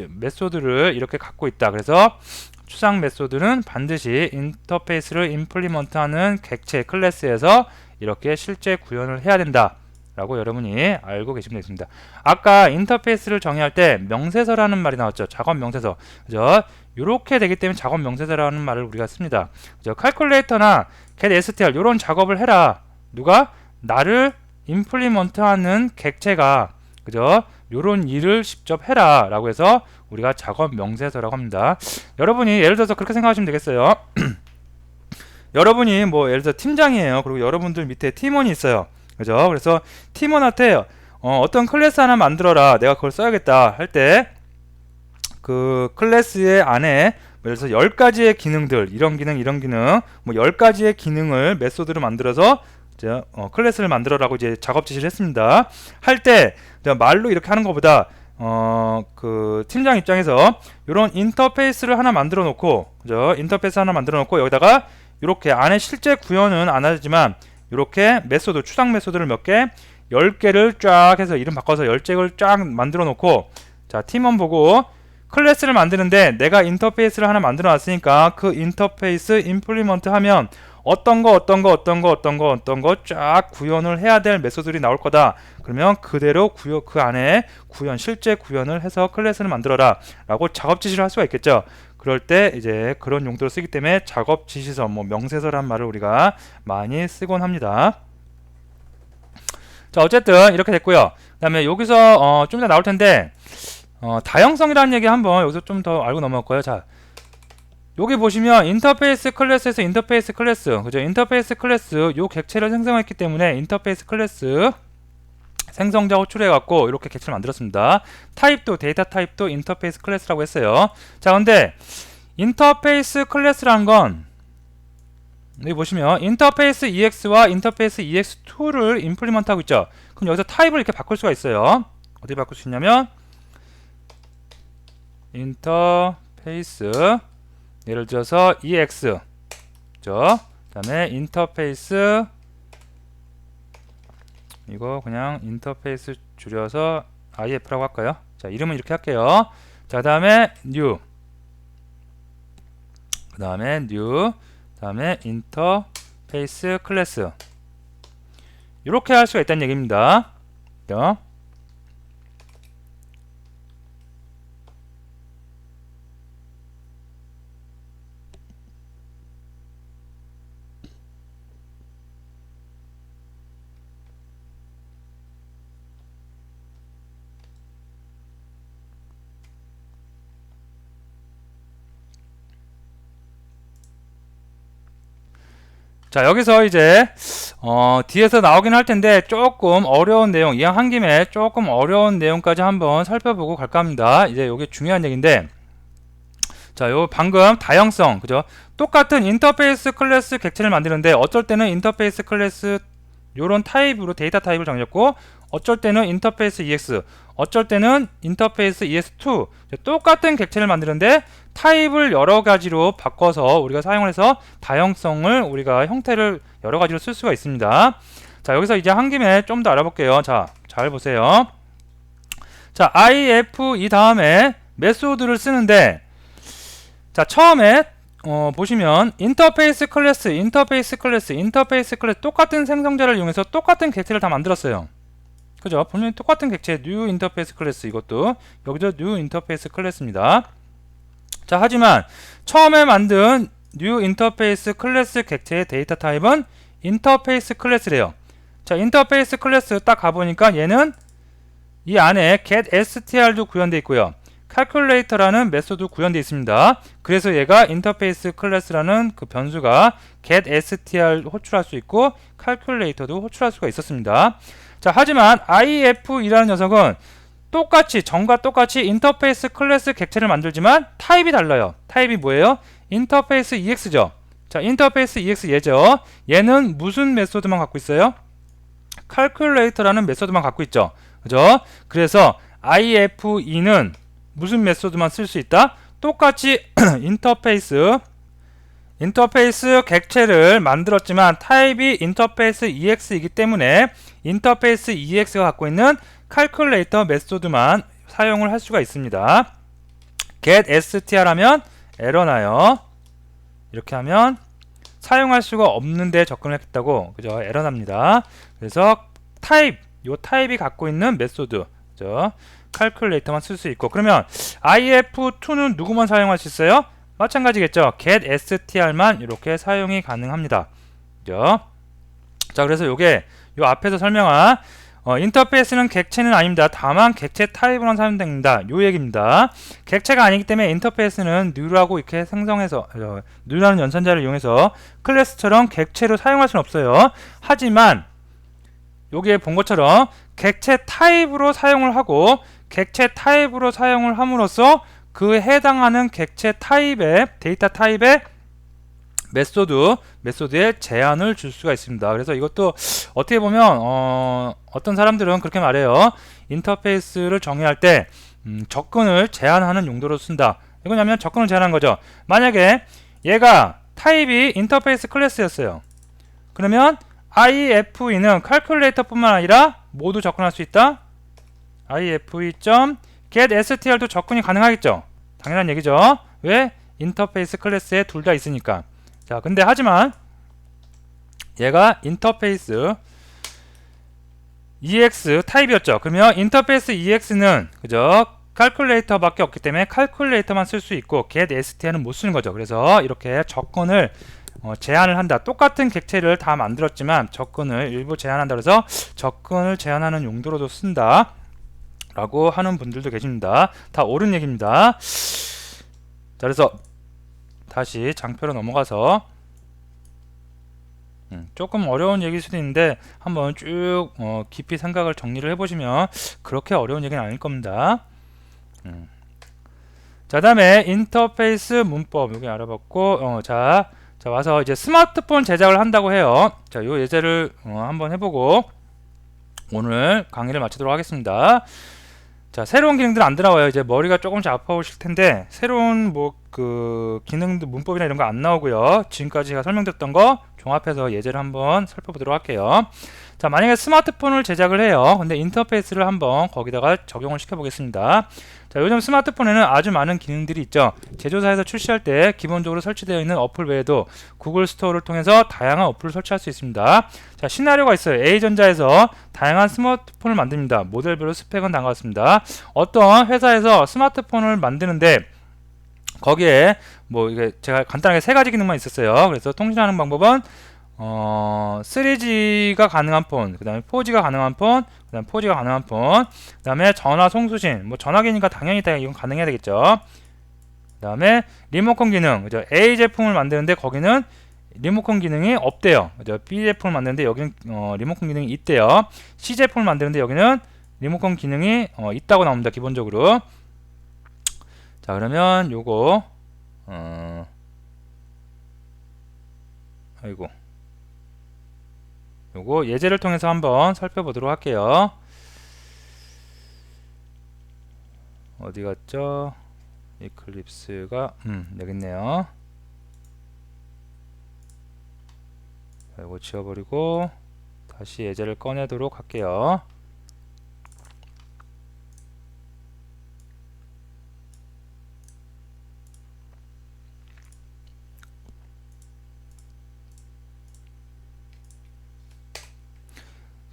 메소드를 이렇게 갖고 있다. 그래서 추상 메소드는 반드시 인터페이스를 임플리먼트하는 객체 클래스에서 이렇게 실제 구현을 해야 된다. 라고 여러분이 알고 계시면 되겠습니다. 아까 인터페이스를 정의할 때 명세서라는 말이 나왔죠. 작업 명세서. 그죠? 요렇게 되기 때문에 작업 명세서라는 말을 우리가 씁니다. 그죠? 칼큘레이터나 get str 요런 작업을 해라. 누가? 나를 임플리먼트하는 객체가 그죠? 요런 일을 직접 해라 라고 해서 우리가 작업 명세서라고 합니다. 여러분이 예를 들어서 그렇게 생각하시면 되겠어요. 여러분이 뭐 예를 들어 팀장이에요. 그리고 여러분들 밑에 팀원이 있어요. 그죠? 그래서 팀원한테 어떤 클래스 하나 만들어라. 내가 그걸 써야겠다 할 때 그 클래스의 안에 예를 들어서 10가지의 기능들 이런 기능 뭐 10가지의 기능을 메소드로 만들어서 클래스를 만들어라고 이제 작업 지시를 했습니다. 할 때 말로 이렇게 하는 것보다 그 팀장 입장에서 이런 인터페이스를 하나 만들어 놓고 그죠? 인터페이스 하나 만들어 놓고 여기다가 이렇게 안에 실제 구현은 안 하지만 이렇게 메소드 추상 메소드를 몇 개 10개를 쫙 해서 이름 바꿔서 10잭을 쫙 만들어 놓고 자, 팀원 보고 클래스를 만드는데 내가 인터페이스를 하나 만들어 놨으니까 그 인터페이스 임플리먼트 하면 어떤 거 쫙 구현을 해야 될 메소드들이 나올 거다. 그러면 그대로 그 안에 실제 구현을 해서 클래스를 만들어라 라고 작업 지시를 할 수가 있겠죠. 그럴 때 이제 그런 용도로 쓰기 때문에 작업 지시서 뭐 명세서란 말을 우리가 많이 쓰곤 합니다. 자, 어쨌든 이렇게 됐고요. 그 다음에 여기서 좀 이따 나올 텐데 다형성이라는 얘기 한번 여기서 좀 더 알고 넘어갈 거예요. 자, 여기 보시면 인터페이스 클래스에서 인터페이스 클래스, 그죠? 인터페이스 클래스 요 객체를 생성했기 때문에 인터페이스 클래스 생성자 호출해 갖고 이렇게 객체를 만들었습니다. 타입도 데이터 타입도 인터페이스 클래스라고 했어요. 자, 근데 인터페이스 클래스라는 건 여기 보시면 인터페이스 EX와 인터페이스 EX2를 임플리먼트 하고 있죠. 그럼 여기서 타입을 이렇게 바꿀 수가 있어요. 어떻게 바꿀 수 있냐면 인터페이스 예를 들어서 EX 그죠? 그 다음에 인터페이스 이거 그냥 인터페이스 줄여서 IF라고 할까요? 자, 이름은 이렇게 할게요. 자, 그 다음에 new 그 다음에 인터페이스 클래스 이렇게 할 수가 있다는 얘기입니다. 그죠? 자, 여기서 이제 뒤에서 나오긴 할 텐데 조금 어려운 내용 이왕한 김에 조금 어려운 내용까지 한번 살펴보고 갈까 합니다. 이제 이게 중요한 얘기인데, 자, 요 방금 다형성 그죠? 똑같은 인터페이스 클래스 객체를 만드는데 어쩔 때는 인터페이스 클래스 요런 타입으로 데이터 타입을 정했고, 어쩔 때는 인터페이스 EX, 어쩔 때는 인터페이스 ES2 똑같은 객체를 만드는데 타입을 여러 가지로 바꿔서 우리가 사용을 해서 다형성을 우리가 형태를 여러 가지로 쓸 수가 있습니다. 자, 여기서 이제 한 김에 좀 더 알아볼게요. 자, 잘 보세요. 자, if 이 다음에 메소드를 쓰는데, 자, 처음에 보시면 인터페이스 클래스 똑같은 생성자를 이용해서 똑같은 객체를 다 만들었어요. 그죠? 분명히 똑같은 객체 new 인터페이스 클래스, 이것도 여기도 new 인터페이스 클래스입니다. 자, 하지만 처음에 만든 new 인터페이스 클래스 객체의 데이터 타입은 인터페이스 클래스래요. 자, 인터페이스 클래스 딱 가보니까 얘는 이 안에 getSTR도 구현되어 있고요, calculator라는 메소드 구현되어 있습니다. 그래서 얘가 인터페이스 클래스라는 그 변수가 getSTR 호출할 수 있고 calculator도 호출할 수가 있었습니다. 자, 하지만 if이라는 녀석은 똑같이 전과 똑같이 인터페이스 클래스 객체를 만들지만 타입이 달라요. 타입이 뭐예요? 인터페이스 EX죠. 자, 인터페이스 EX 얘죠. 얘는 무슨 메소드만 갖고 있어요? calculator라는 메소드만 갖고 있죠. 그죠? 그래서 ife는 무슨 메소드만 쓸 수 있다? 똑같이 인터페이스 객체를 만들었지만 타입이 인터페이스 EX이기 때문에 인터페이스 EX가 갖고 있는 calculator 메소드만 사용을 할 수가 있습니다. getSTR 하면 에러 나요. 이렇게 하면 사용할 수가 없는데 접근을 했다고, 그죠? 에러 납니다. 그래서 요 타입이 갖고 있는 메소드, 그죠? calculator만 쓸 수 있고, 그러면 if2는 누구만 사용할 수 있어요? 마찬가지겠죠. getSTR만 이렇게 사용이 가능합니다. 그죠? 자, 그래서 요게 요 앞에서 설명한 인터페이스는 객체는 아닙니다. 다만 객체 타입으로만 사용됩니다. 요 얘기입니다. 객체가 아니기 때문에 인터페이스는 new라고 이렇게 생성해서 new라는 연산자를 이용해서 클래스처럼 객체로 사용할 수는 없어요. 하지만 여기에 본 것처럼 객체 타입으로 사용을 하고, 객체 타입으로 사용을 함으로써 그 해당하는 객체 타입의 데이터 타입의 메소드에 제한을 줄 수가 있습니다. 그래서 이것도 어떻게 보면 어떤 사람들은 그렇게 말해요. 인터페이스를 정의할 때 접근을 제한하는 용도로 쓴다. 이거냐면 접근을 제한한 거죠. 만약에 얘가 타입이 인터페이스 클래스였어요. 그러면 ife는 calculator 뿐만 아니라 모두 접근할 수 있다. ife.getSTR도 접근이 가능하겠죠. 당연한 얘기죠. 왜? 인터페이스 클래스에 둘 다 있으니까. 자, 근데 하지만 얘가 인터페이스 EX 타입이었죠. 그러면 인터페이스 EX는 그죠? calculator밖에 없기 때문에 calculator만 쓸 수 있고 getSTR는 못 쓰는 거죠. 그래서 이렇게 접근을 제한을 한다. 똑같은 객체를 다 만들었지만 접근을 일부 제한한다. 그래서 접근을 제한하는 용도로도 쓴다 라고 하는 분들도 계십니다. 다 옳은 얘기입니다. 자, 그래서 다시 장표로 넘어가서 조금 어려운 얘기일 수도 있는데 한번 쭉 깊이 생각을 정리를 해보시면 그렇게 어려운 얘기는 아닐 겁니다. 자, 다음에 인터페이스 문법 여기 알아봤고 자 와서 이제 스마트폰 제작을 한다고 해요. 자, 요 예제를 한번 해보고 오늘 강의를 마치도록 하겠습니다. 자, 새로운 기능들 안 들어와요. 이제 머리가 조금씩 아파오실 텐데 새로운 그 기능들 문법이나 이런 거 안 나오고요. 지금까지 제가 설명드렸던 거 종합해서 예제를 한번 살펴보도록 할게요. 자, 만약에 스마트폰을 제작을 해요. 근데 인터페이스를 한번 거기다가 적용을 시켜 보겠습니다. 자, 요즘 스마트폰에는 아주 많은 기능들이 있죠. 제조사에서 출시할 때 기본적으로 설치되어 있는 어플 외에도 구글 스토어를 통해서 다양한 어플을 설치할 수 있습니다. 자, 시나리오가 있어요. A전자에서 다양한 스마트폰을 만듭니다. 모델별로 스펙은 다같습니다. 어떤 회사에서 스마트폰을 만드는데 거기에 이게 제가 간단하게 세 가지 기능만 있었어요. 그래서 통신하는 방법은 3G가 가능한 폰, 그 다음에 4G가 가능한 폰, 그 다음에 4G가 가능한 폰, 그 다음에 전화 송수신, 전화기니까 당연히 이건 가능해야 되겠죠. 그 다음에 리모컨 기능, 그죠? A 제품을 만드는데 거기는 리모컨 기능이 없대요. 그죠? B 제품을 만드는데 여기는 리모컨 기능이 있대요. C 제품을 만드는데 여기는 리모컨 기능이 있다고 나옵니다. 기본적으로. 자, 그러면 요거 요거 예제를 통해서 한번 살펴보도록 할게요. 어디 갔죠? 이클립스가 여기 있네요. 자, 이거 지워버리고 다시 예제를 꺼내도록 할게요.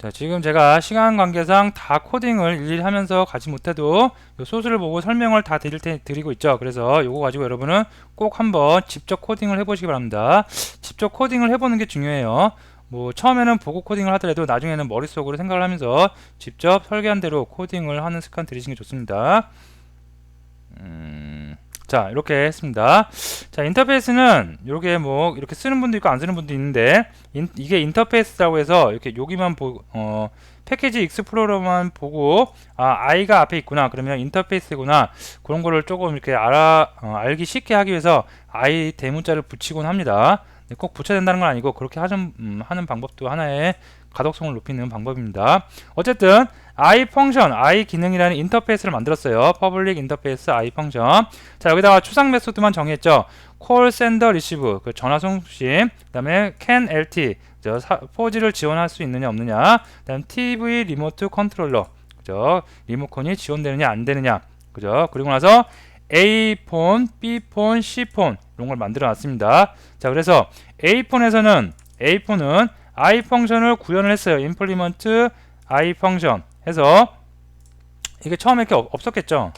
자, 지금 제가 시간 관계상 다 코딩을 일일이 하면서 가지 못해도 요 소스를 보고 설명을 다 드리고 있죠. 그래서 요거 가지고 여러분은 꼭 한번 직접 코딩을 해보시기 바랍니다. 직접 코딩을 해보는 게 중요해요. 처음에는 보고 코딩을 하더라도 나중에는 머릿속으로 생각을 하면서 직접 설계한 대로 코딩을 하는 습관 들이시는 게 좋습니다. 자, 이렇게 했습니다. 자, 인터페이스는 이렇게 이렇게 쓰는 분도 있고 안 쓰는 분도 있는데 이게 인터페이스라고 해서 이렇게 여기만 패키지 익스플로러만 보고 I가 앞에 있구나, 그러면 인터페이스구나, 그런 거를 조금 이렇게 알기 쉽게 하기 위해서 I 대문자를 붙이곤 합니다. 꼭 붙여야 된다는 건 아니고 그렇게 하는 방법도 하나의 가독성을 높이는 방법입니다. 어쨌든 I 펑션, I 기능이라는 인터페이스를 만들었어요. 퍼블릭 인터페이스 I 펑션. 자, 여기다가 추상 메소드만 정했죠. call, send, receive, 그 전화 송수신, 그 다음에 can, lt, 4G를 지원할 수 있느냐 없느냐, 그 다음 TV 리모트 컨트롤러, 그죠? 리모컨이 지원되느냐 안 되느냐, 그죠? 그리고 나서 A폰, B폰, C폰 이런 걸 만들어 놨습니다. 자, 그래서 A폰은 I 펑션을 구현을 했어요. implement I 펑션 해서 이게 처음에 이렇게 없었겠죠.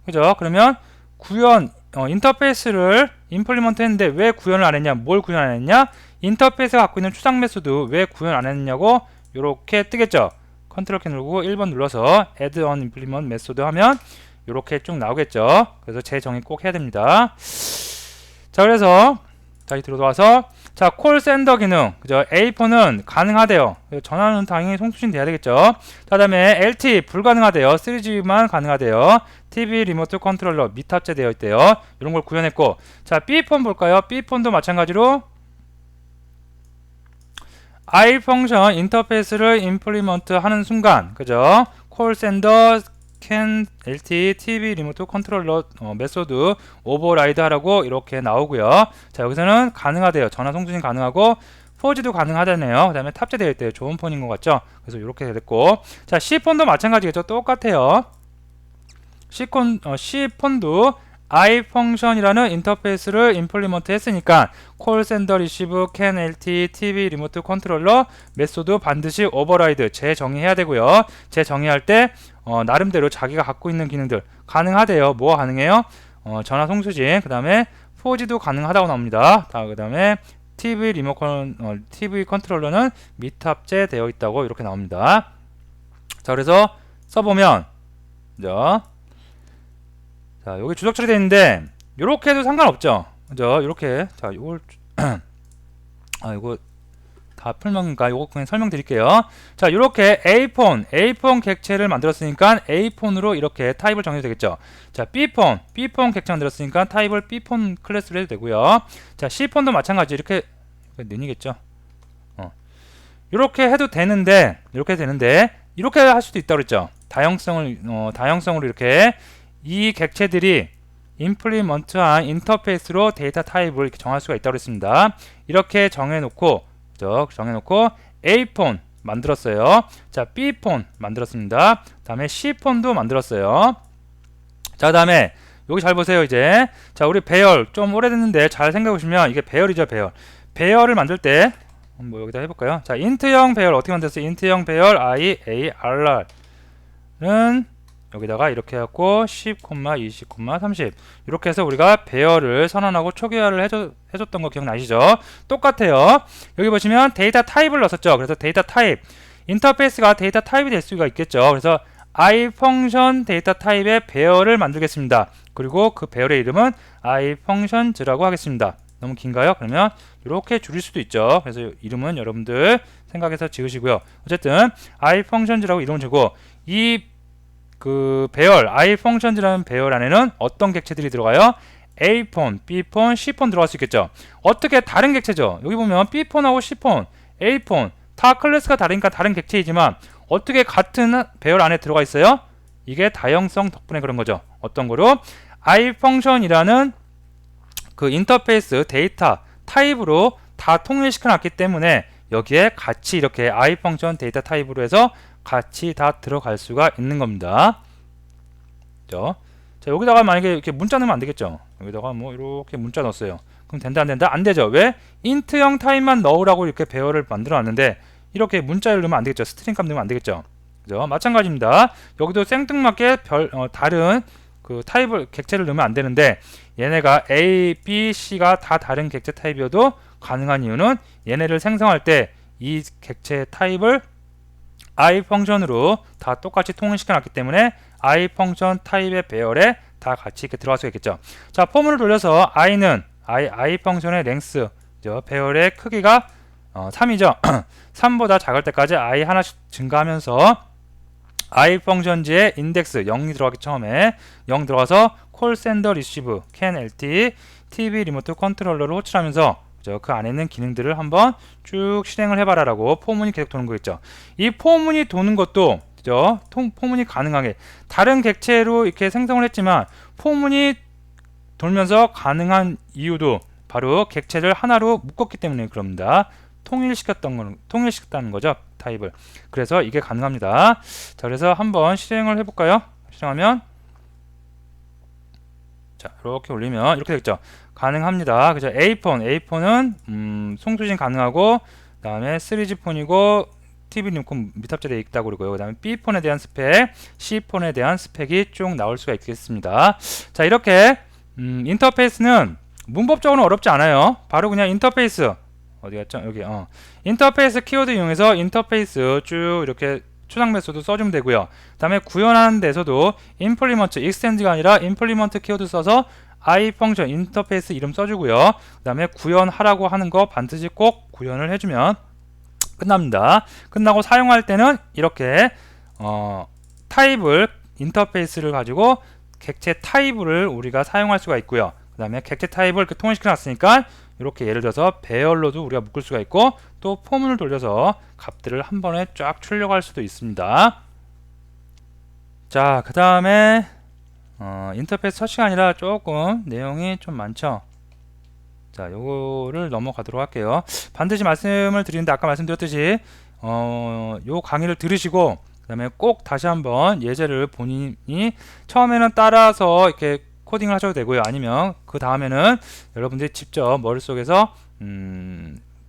그죠? 그러면 구현 인터페이스를 임플리먼트 했는데 왜 구현을 안 했냐? 뭘 구현 안 했냐? 인터페이스가 갖고 있는 추상 메소드 왜 구현 안 했냐고 요렇게 뜨겠죠. 컨트롤 키 누르고 1번 눌러서 add on implement method 하면 요렇게 쭉 나오겠죠. 그래서 재정의 꼭 해야 됩니다. 자, 그래서 다시 들어와서 자, 콜 샌더 기능, 그죠? A4는 가능하대요. 전화는 당연히 송수신 돼야 되겠죠. 자, 그다음에 LT 불가능하대요. 3G만 가능하대요. TV 리모트 컨트롤러 미탑재 되어 있대요. 이런 걸 구현했고, 자, B폰 볼까요? B폰도 마찬가지로 I 펑션 인터페이스를 임플리먼트 하는 순간, 그죠? 콜 샌더 can lt tv 리모트 컨트롤러 메소드 오버라이드 하라고 이렇게 나오고요. 자, 여기서는 가능하대요. 전화 송수신 가능하고 4G도 가능하다네요. 그 다음에 탑재되어 있대요. 좋은 폰인 것 같죠? 그래서 이렇게 됐고, 자, C폰도 마찬가지겠죠. 똑같아요. C폰도 I 펑션이라는 인터페이스를 임플리먼트 했으니까 call, send, receive, can, lt, tv 리모트 컨트롤러 메소드 반드시 오버라이드 재정의해야 되고요. 재정의할 때 나름대로 자기가 갖고 있는 기능들 가능하대요. 뭐가 가능해요? 전화 송수신, 그 다음에 4G도 가능하다고 나옵니다. 그 다음에 TV 리모컨, TV 컨트롤러는 미탑재 되어 있다고 이렇게 나옵니다. 자, 그래서 써보면, 그죠? 자, 여기 주석 처리되어 있는데, 요렇게 해도 상관없죠. 먼저 이렇게 자 요걸 아 이거 다 풀면가 요거 그냥 설명드릴게요. 자 이렇게 A폰 객체를 만들었으니까 A폰으로 이렇게 타입을 정해도 되겠죠. 자 B폰 객체 만들었으니까 타입을 B폰 클래스로 해도 되고요. 자 C폰도 마찬가지 이렇게 는이겠죠. 이렇게 해도 되는데 이렇게 할 수도 있다고 그랬죠. 다형성으로 이렇게 이 객체들이 임플리먼트한 인터페이스로 데이터 타입을 이렇게 정할 수가 있다고 했습니다. 이렇게 정해놓고 A폰 만들었어요. 자 B폰 만들었습니다. 다음에 C폰도 만들었어요. 자 다음에 여기 잘 보세요. 이제 자 우리 배열 좀 오래됐는데 잘 생각해보시면 이게 배열이죠. 배열을 만들 때 뭐 여기다 해볼까요? 자 인트형 배열 어떻게 만들었어요? 인트형 배열 I, A, RR은 여기다가 이렇게 해갖고 10, 20, 30 이렇게 해서 우리가 배열을 선언하고 초기화를 해줬던 거 기억나시죠? 똑같아요. 여기 보시면 데이터 타입을 넣었었죠. 그래서 데이터 타입 인터페이스가 데이터 타입이 될 수가 있겠죠. 그래서 I 펑션 데이터 타입의 배열을 만들겠습니다. 그리고 그 배열의 이름은 I functions라고 하겠습니다. 너무 긴가요? 그러면 이렇게 줄일 수도 있죠. 그래서 이름은 여러분들 생각해서 지으시고요. 어쨌든 I functions라고 이름을 주고 이 그 배열 I functions라는 배열 안에는 어떤 객체들이 들어가요? A폰, B폰, C폰 들어갈 수 있겠죠. 어떻게 다른 객체죠. 여기 보면 B폰하고 C폰, A폰 다 클래스가 다르니까 다른 객체이지만 어떻게 같은 배열 안에 들어가 있어요? 이게 다형성 덕분에 그런 거죠. 어떤 거로? I function이라는 그 인터페이스 데이터 타입으로 다 통일시켜 놨기 때문에 여기에 같이 이렇게 I function 데이터 타입으로 해서 같이 다 들어갈 수가 있는 겁니다. 자 여기다가 만약에 이렇게 문자 넣으면 안 되겠죠. 여기다가 뭐 이렇게 문자 넣었어요. 그럼 된다 안 된다? 안 되죠. 왜? 인트형 타입만 넣으라고 이렇게 배열을 만들어 놨는데 이렇게 문자를 넣으면 안 되겠죠. 스트링 값 넣으면 안 되겠죠. 그죠? 마찬가지입니다. 여기도 생뚱맞게 다른 그 타입을 객체를 넣으면 안 되는데 얘네가 A, B, C가 다 다른 객체 타입이어도 가능한 이유는 얘네를 생성할 때 이 객체 타입을 I 펑션으로 다 똑같이 통일시켜 놨기 때문에 I 펑션 타입의 배열에 다 같이 이렇게 들어갈 수가 있겠죠. 자 포문을 돌려서 I는 I 펑션의 랭스 배열의 크기가 3이죠. 3보다 작을 때까지 I 하나씩 증가하면서 I 펑션지의 인덱스 0이 들어가기 처음에 0 들어가서 call send receive can lt tv 리모트 컨트롤러로 호출하면서 그 안에 있는 기능들을 한번 쭉 실행을 해봐라 라고 포문이 계속 도는 거겠죠. 이 포문이 도는 것도 포문이 가능하게 다른 객체로 이렇게 생성을 했지만 포문이 돌면서 가능한 이유도 바로 객체를 하나로 묶었기 때문에 그럽니다. 통일시켰다는 거죠. 타입을. 그래서 이게 가능합니다. 자, 그래서 한번 실행을 해볼까요? 실행하면 자 이렇게 올리면 이렇게 되겠죠. 가능합니다. 그죠? A폰은 송수신 가능하고 그 다음에 3G 폰이고 TV 리모컨 미탑재에 있다고 그러고요. 그 다음에 B폰에 대한 스펙, C폰에 대한 스펙이 쭉 나올 수가 있겠습니다. 자 이렇게 인터페이스는 문법적으로는 어렵지 않아요. 바로 그냥 인터페이스 어디 갔죠? 여기 인터페이스 키워드 이용해서 인터페이스 쭉 이렇게 초장 메소드 써주면 되고요. 그 다음에 구현하는 데서도 implement, extend가 아니라 implement 키워드 써서 I 펑션 인터페이스 이름 써주고요. 그 다음에 구현하라고 하는 거 반드시 꼭 구현을 해주면 끝납니다. 끝나고 사용할 때는 이렇게 타입을 인터페이스를 가지고 객체 타입을 우리가 사용할 수가 있고요. 그 다음에 객체 타입을 이렇게 통일시켜 놨으니까 이렇게 예를 들어서 배열로도 우리가 묶을 수가 있고 또 포문을 돌려서 값들을 한 번에 쫙 출력할 수도 있습니다. 자, 그 다음에 인터페이스 서치가 아니라 조금 내용이 좀 많죠. 자, 요거를 넘어가도록 할게요. 반드시 말씀을 드리는데 아까 말씀드렸듯이 요 강의를 들으시고 그 다음에 꼭 다시 한번 예제를 본인이 처음에는 따라서 이렇게 코딩을 하셔도 되고요. 아니면 그 다음에는 여러분들이 직접 머릿속에서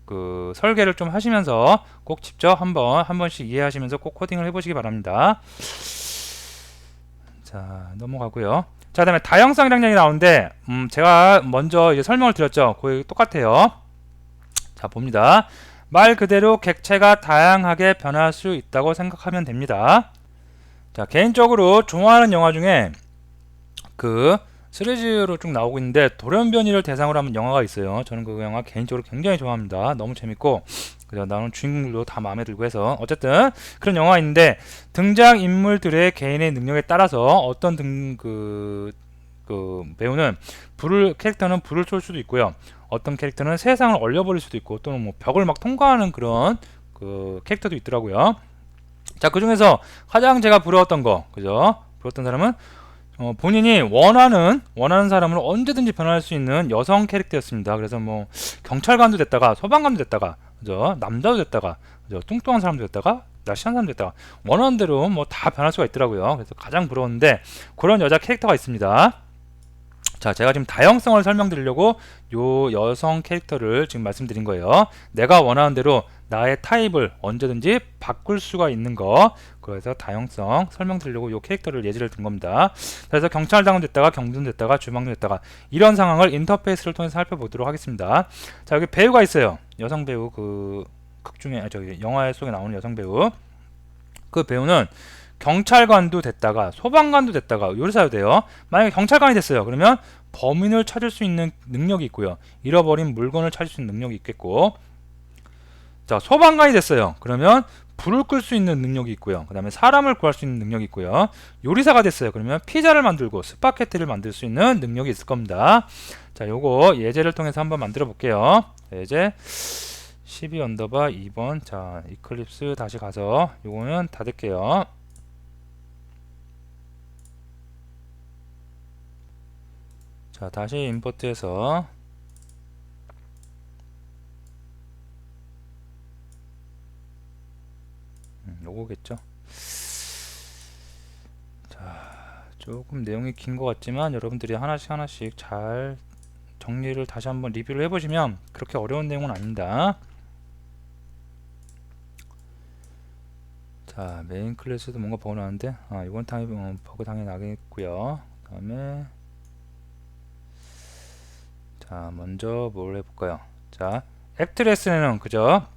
그 설계를 좀 하시면서 꼭 직접 한 번씩 이해하시면서 꼭 코딩을 해보시기 바랍니다. 자, 넘어가고요. 자, 그다음에 다형성이라는 얘기 나오는데 제가 먼저 이제 설명을 드렸죠. 거의 똑같아요. 자, 봅니다. 말 그대로 객체가 다양하게 변할 수 있다고 생각하면 됩니다. 자, 개인적으로 좋아하는 영화 중에 그 시리즈로 쭉 나오고 있는데 돌연변이를 대상으로 하는 영화가 있어요. 저는 그 영화 개인적으로 굉장히 좋아합니다. 너무 재밌고 그래서 나오는 주인공들도 다 마음에 들고 해서 어쨌든 그런 영화가 있는데 등장 인물들의 개인의 능력에 따라서 어떤 그 배우는 캐릭터는 불을 쏠 수도 있고요. 어떤 캐릭터는 세상을 얼려버릴 수도 있고 또는 뭐 벽을 막 통과하는 그런 그 캐릭터도 있더라고요. 자, 그 중에서 가장 제가 부러웠던 거, 그죠? 부러웠던 사람은 본인이 원하는 사람을 언제든지 변화할 수 있는 여성 캐릭터였습니다. 그래서 뭐 경찰관도 됐다가 소방관도 됐다가, 그죠? 남자도 됐다가, 그죠? 뚱뚱한 사람도 됐다가, 날씬한 사람도 됐다가 원하는 대로 뭐 다 변할 수가 있더라고요. 그래서 가장 부러웠는데 그런 여자 캐릭터가 있습니다. 자, 제가 지금 다양성을 설명드리려고 요 여성 캐릭터를 지금 말씀드린 거예요. 내가 원하는 대로 나의 타입을 언제든지 바꿀 수가 있는 거. 그래서 다양성 설명드리려고 요 캐릭터를 예시를 든 겁니다. 그래서 경찰당은 됐다가 경비원 됐다가 주방도 됐다가 이런 상황을 인터페이스를 통해서 살펴보도록 하겠습니다. 자, 여기 배우가 있어요. 여성 배우 그 극 중에 저기 영화 속에 나오는 여성 배우. 그 배우는 경찰관도 됐다가 소방관도 됐다가 요리사도 돼요. 만약에 경찰관이 됐어요. 그러면 범인을 찾을 수 있는 능력이 있고요. 잃어버린 물건을 찾을 수 있는 능력이 있겠고, 자, 소방관이 됐어요. 그러면 불을 끌 수 있는 능력이 있고요. 그 다음에 사람을 구할 수 있는 능력이 있고요. 요리사가 됐어요. 그러면 피자를 만들고 스파게티를 만들 수 있는 능력이 있을 겁니다. 자, 요거 예제를 통해서 한번 만들어 볼게요. 예제 12 언더바 2번. 자, 이클립스 다시 가서 요거는 닫을게요. 자, 다시 임포트해서 요거겠죠. 자, 조금 내용이 긴 것 같지만 여러분들이 하나씩 잘 정리를 다시 한번 리뷰를 해보시면 그렇게 어려운 내용은 아닙니다. 자, 메인 클래스도 뭔가 버그 나는데, 이건 당연히 버그 당연히 나겠고요. 그 다음에 자, 먼저 뭘 해볼까요? 자, 액트레스는 그죠?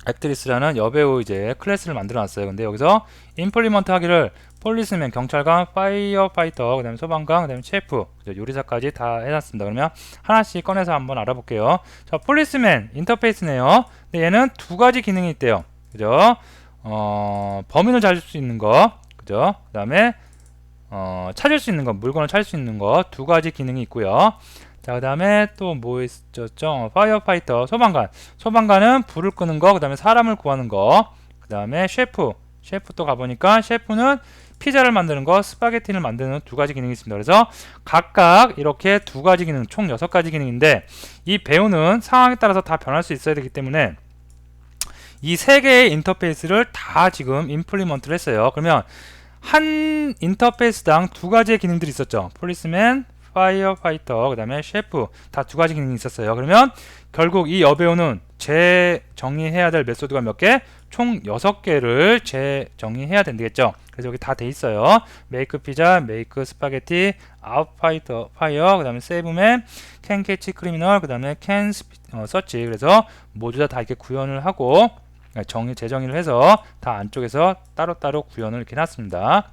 액트리스라는 여배우 이제 클래스를 만들어 놨어요. 근데 여기서 임플리먼트 하기를 폴리스맨, 경찰관, 파이어파이터, 그 다음에 소방관, 그 다음에 셰프, 요리사까지 다 해놨습니다. 그러면 하나씩 꺼내서 한번 알아볼게요. 자, 폴리스맨 인터페이스네요. 근데 얘는 두 가지 기능이 있대요. 그죠? 범인을 찾을 수 있는 거, 그죠? 그 다음에 찾을 수 있는 거, 물건을 찾을 수 있는 거 두 가지 기능이 있고요. 자, 그 다음에 또 뭐 있었죠? 파이어파이터, 소방관은 불을 끄는 거, 그 다음에 사람을 구하는 거, 그 다음에 셰프 또 가보니까 셰프는 피자를 만드는 거, 스파게티를 만드는 두 가지 기능이 있습니다. 그래서 각각 이렇게 두 가지 기능, 총 6가지 기능인데 이 배우는 상황에 따라서 다 변할 수 있어야 되기 때문에 이 세 개의 인터페이스를 다 지금 임플리먼트를 했어요. 그러면 한 인터페이스당 두 가지의 기능들이 있었죠. 폴리스맨, 파이어파이터, 그 다음에 셰프 다 두 가지 기능이 있었어요. 그러면 결국 이 여배우는 재정의해야 될 메소드가 몇 개? 총 6개를 재정의해야 된다겠죠. 그래서 여기 다 돼 있어요. 메이크 피자, 메이크 스파게티, 아웃 파이터 파이어, 그 다음에 세이브맨, 캔 캐치 크리미널, 그 다음에 캔 서치. 그래서 모두 다 이렇게 구현을 하고 재정의를 해서 다 안쪽에서 따로따로 구현을 이렇게 해놨습니다.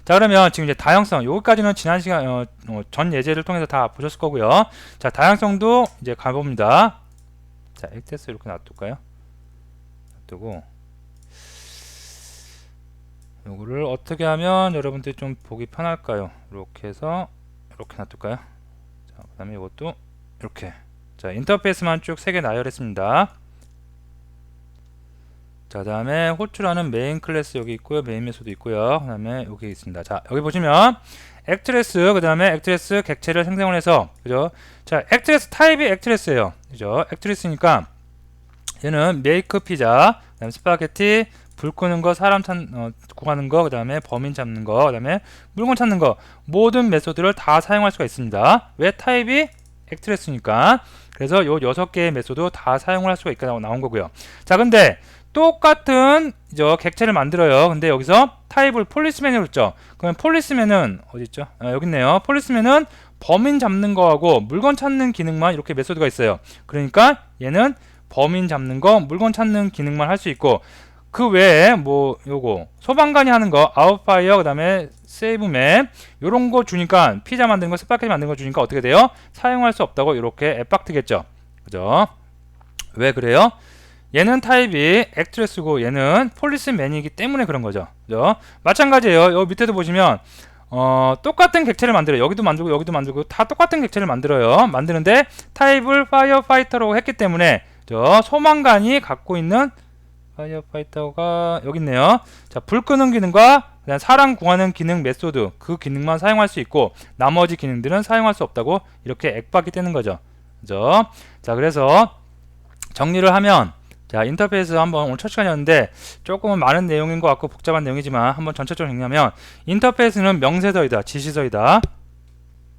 자, 그러면 지금 이제 다양성 여기까지는 지난 시간 전 예제를 통해서 다 보셨을 거고요. 자, 다양성도 이제 가봅니다. 자, 액세스 이렇게 놔둘까요? 놔두고 요거를 어떻게 하면 여러분들이 좀 보기 편할까요? 이렇게 해서 이렇게 놔둘까요? 자, 그 다음에 이것도 이렇게. 자, 인터페이스만 쭉 3개 나열했습니다. 자, 그 다음에 호출하는 메인 클래스 여기 있고요. 메인 메소드 있고요. 그 다음에 여기 있습니다. 자, 여기 보시면 액트레스, 그 다음에 액트레스 객체를 생성을 해서, 그죠? 자, 액트레스 타입이 액트레스예요. 그죠? 액트레스니까 얘는 메이크 피자, 그 다음에 스파게티, 불 끄는 거, 사람 구하는 거, 그 다음에 범인 잡는 거, 그 다음에 물건 찾는 거, 모든 메소드를 다 사용할 수가 있습니다. 왜? 타입이 액트레스니까. 그래서 요 6개의 메소드 다 사용을 할 수가 있게 나온 거고요. 자, 근데 똑같은 객체를 만들어요. 근데 여기서 타입을 폴리스맨으로 했죠. 그러면 폴리스맨은 어디 있죠? 여기 있네요. 폴리스맨은 범인 잡는 거하고 물건 찾는 기능만 이렇게 메소드가 있어요. 그러니까 얘는 범인 잡는 거, 물건 찾는 기능만 할 수 있고, 그 외에 뭐 요거 소방관이 하는 거 아웃파이어 그다음에 세이브맵 요런 거 주니까 피자 만드는 거 스파게티 만드는 거 주니까 어떻게 돼요? 사용할 수 없다고 이렇게 앱박트겠죠. 그죠? 왜 그래요? 얘는 타입이 액트레스고 얘는 폴리스맨이기 때문에 그런 거죠. 그죠? 마찬가지예요. 여기 밑에도 보시면 똑같은 객체를 만들어요. 여기도 만들고 여기도 만들고 다 똑같은 객체를 만들어요. 만드는데 타입을 파이어파이터라고 했기 때문에 소방관이 갖고 있는 파이어파이터가 여기 있네요. 자, 불 끄는 기능과 그냥 사람 구하는 기능 메소드 그 기능만 사용할 수 있고 나머지 기능들은 사용할 수 없다고 이렇게 액박이 뜨는 거죠. 그죠? 자, 그래서 정리를 하면 자, 인터페이스 한번 오늘 첫 시간이었는데 조금은 많은 내용인 것 같고 복잡한 내용이지만 한번 전체적으로 정리하면 인터페이스는 명세서이다, 지시서이다.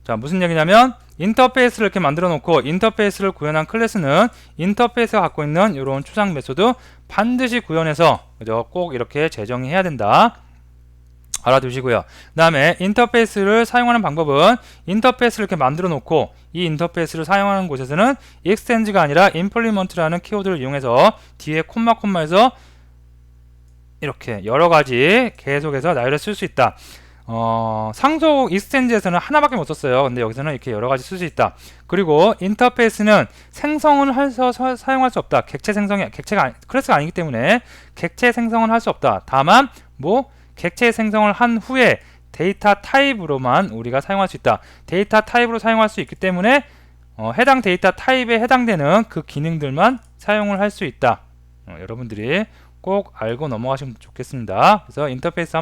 자, 무슨 얘기냐면 인터페이스를 이렇게 만들어 놓고 인터페이스를 구현한 클래스는 인터페이스가 갖고 있는 이런 추상 메소드 반드시 구현해서 그죠? 꼭 이렇게 재정의해야 된다. 알아두시고요. 그 다음에 인터페이스를 사용하는 방법은 인터페이스를 이렇게 만들어 놓고 이 인터페이스를 사용하는 곳에서는 extend가 아니라 implement라는 키워드를 이용해서 뒤에 콤마에서 이렇게 여러가지 계속해서 나열을 쓸 수 있다. 상속 extend에서는 하나밖에 못 썼어요. 근데 여기서는 이렇게 여러가지 쓸 수 있다. 그리고 인터페이스는 생성을 해서 사용할 수 없다. 클래스가 아니기 때문에 객체 생성은 할 수 없다. 다만 객체 생성을 한 후에 데이터 타입으로만 우리가 사용할 수 있다. 데이터 타입으로 사용할 수 있기 때문에 해당 데이터 타입에 해당되는 그 기능들만 사용을 할 수 있다. 여러분들이 꼭 알고 넘어가시면 좋겠습니다. 그래서 인터페이스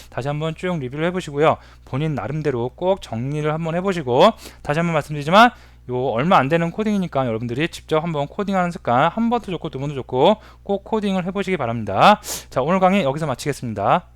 다시 한번 쭉 리뷰를 해보시고요. 본인 나름대로 꼭 정리를 한번 해보시고 다시 한번 말씀드리지만 요 얼마 안 되는 코딩이니까 여러분들이 직접 한번 코딩하는 습관 한 번도 좋고 두 번도 좋고 꼭 코딩을 해보시기 바랍니다. 자, 오늘 강의 여기서 마치겠습니다.